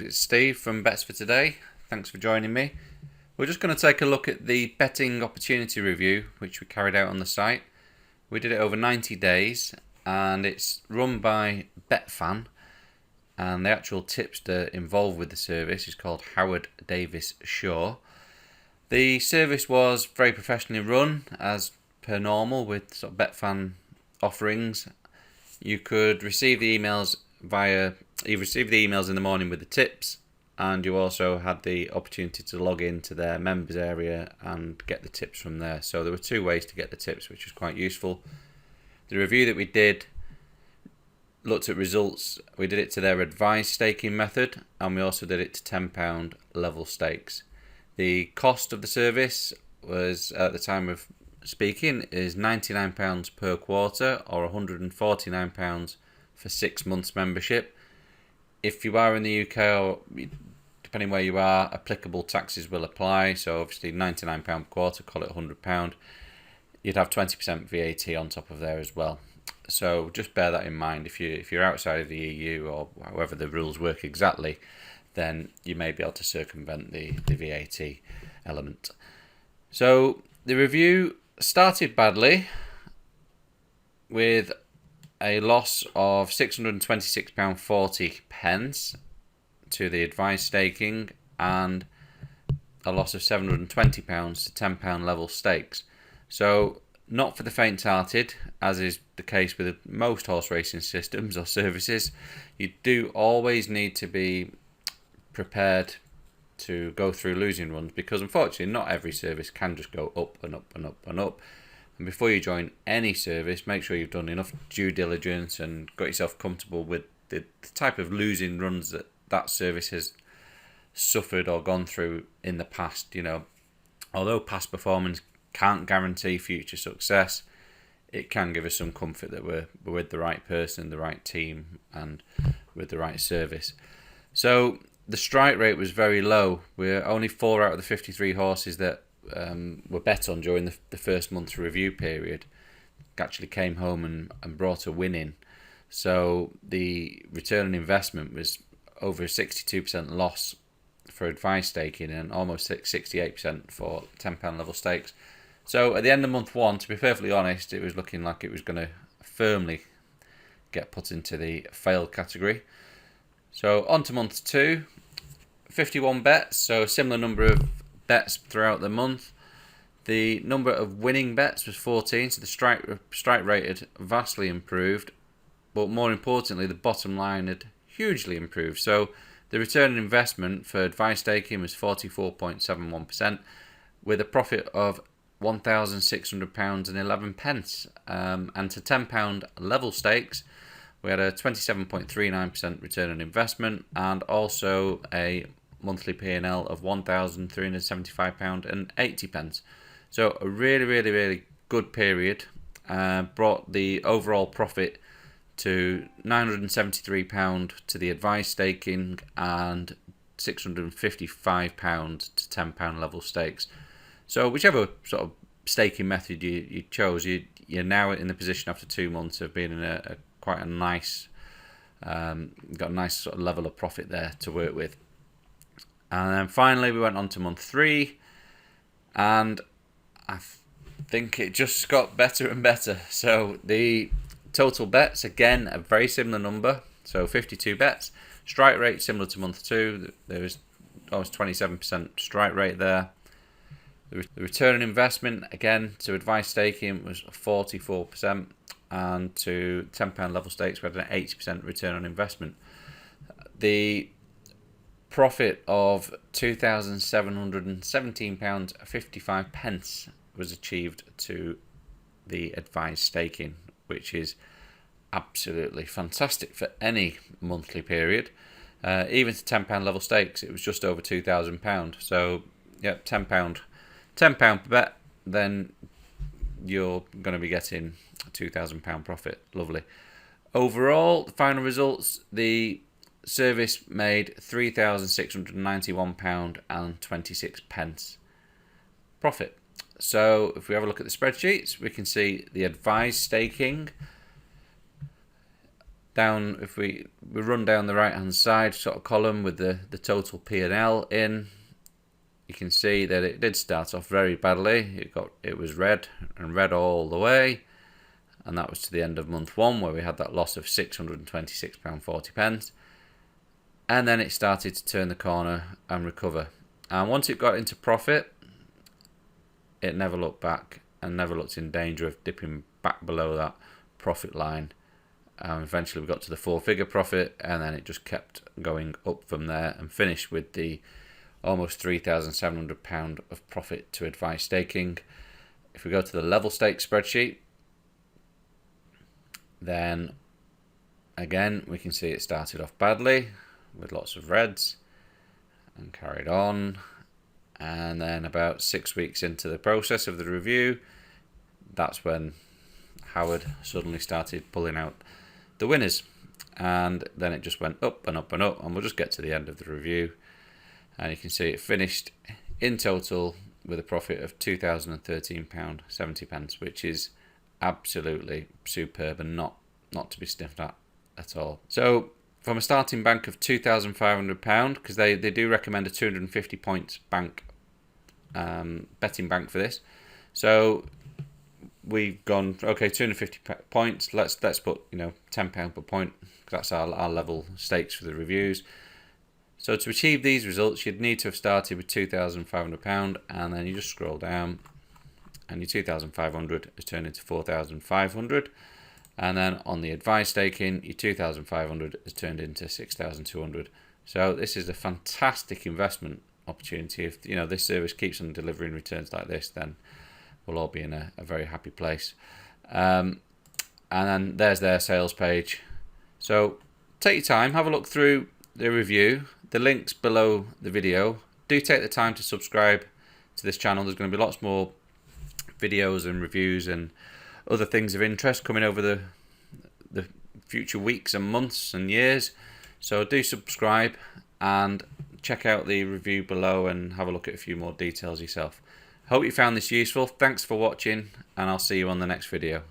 it's Steve from Bets for Today. Thanks for joining me. We're just going to take a look at the betting opportunity review which we carried out on the site. We did it over 90 days and it's run by Betfan, and the actual tipster involved with the service is called Howard Davis Shaw. The service was very professionally run as per normal with sort of Betfan offerings. You could receive the emails you received the emails in the morning with the tips, and you also had the opportunity to log into their members area and get the tips from there. So there were two ways to get the tips, which was quite useful. The review that we did looked at results. We did it to their advised staking method, and we also did it to £10 level stakes. The cost of the service was, at the time of speaking, is £99 per quarter or £149 for 6 months membership. If you are in the UK, or depending where you are, applicable taxes will apply. So obviously £99 per quarter, call it £100. You'd have 20% VAT on top of there as well. So just bear that in mind. If you're outside of the EU, or however the rules work exactly, then you may be able to circumvent the VAT element. So the review started badly with a loss of £626.40 to the advised staking and a loss of £720 to £10 level stakes. So not for the faint-hearted, as is the case with most horse racing systems or services. You do always need to be prepared to go through losing runs, because unfortunately not every service can just go up and up and up and up. And before you join any service, make sure you've done enough due diligence and got yourself comfortable with the type of losing runs that service has suffered or gone through in the past. Although past performance can't guarantee future success, it can give us some comfort that we're with the right person, the right team, and with the right service. So the strike rate was very low. We're only 4 out of the 53 horses that were bet on during the first month's review period actually came home and brought a win in. So the return on investment was over a 62% loss for advised staking and almost 68% for £10 level stakes. So at the end of month one, to be perfectly honest, it was looking like it was going to firmly get put into the failed category. So on to month two, 51 bets, so a similar number of bets throughout the month. The number of winning bets was 14, so the strike rate had vastly improved, but more importantly the bottom line had hugely improved. So the return on investment for advised staking was 44.71%, with a profit of £1,600.11, and to £10 level stakes we had a 27.39% return on investment and also a monthly P&L of £1,375.80. So a really good period. Brought the overall profit to £973 to the advised staking and £655 to £10 level stakes. So whichever sort of staking method you chose, you're now in the position after 2 months of being in quite a nice, got a nice sort of level of profit there to work with. And then finally we went on to month 3, and I think it just got better and better. So the total bets, again, a very similar number, so 52 bets. Strike rate similar to month 2, there was almost 27% strike rate there. The return on investment, again, to advised staking was 44%, and to £10 level stakes we had an 80% return on investment. The profit of £2,717.55 was achieved to the advised staking, which is absolutely fantastic for any monthly period. Even to £10 level stakes, it was just over £2,000. So, yeah, £10 per bet, then you're going to be getting a £2,000 profit. Lovely. Overall, the final results, the service made £3,691.26 profit. So if we have a look at the spreadsheets, we can see the advised staking down, if we run down the right hand side sort of column with the total P&L in, you can see that it did start off very badly. It was red and red all the way, and that was to the end of month 1 where we had that loss of £626.40, and then it started to turn the corner and recover. And once it got into profit, it never looked back and never looked in danger of dipping back below that profit line. Eventually we got to the 4-figure profit, and then it just kept going up from there and finished with the almost £3,700 of profit to advice staking. If we go to the level stake spreadsheet, then again we can see it started off badly with lots of reds and carried on, and then about 6 weeks into the process of the review, that's when Howard suddenly started pulling out the winners, and then it just went up and up and up. And we'll just get to the end of the review, and you can see it finished in total with a profit of £2,013.70, which is absolutely superb and not to be sniffed at all. So from a starting bank of £2,500, because they do recommend a 250 points bank, betting bank for this. So we've gone, okay, 250 points. Let's put £10 per point, because that's our level stakes for the reviews. So to achieve these results, you'd need to have started with £2,500, and then you just scroll down, and your 2,500 has turned into 4,500, and then on the advice staking, your 2,500 has turned into 6,200. So this is a fantastic investment opportunity. If this service keeps on delivering returns like this, then we'll all be in a very happy place. And then there's their sales page. So take your time, have a look through the review. The link's below the video. Do take the time to subscribe to this channel. There's going to be lots more videos and reviews and other things of interest coming over the future weeks and months and years. So do subscribe and check out the review below and have a look at a few more details yourself. Hope you found this useful. Thanks for watching, and I'll see you on the next video.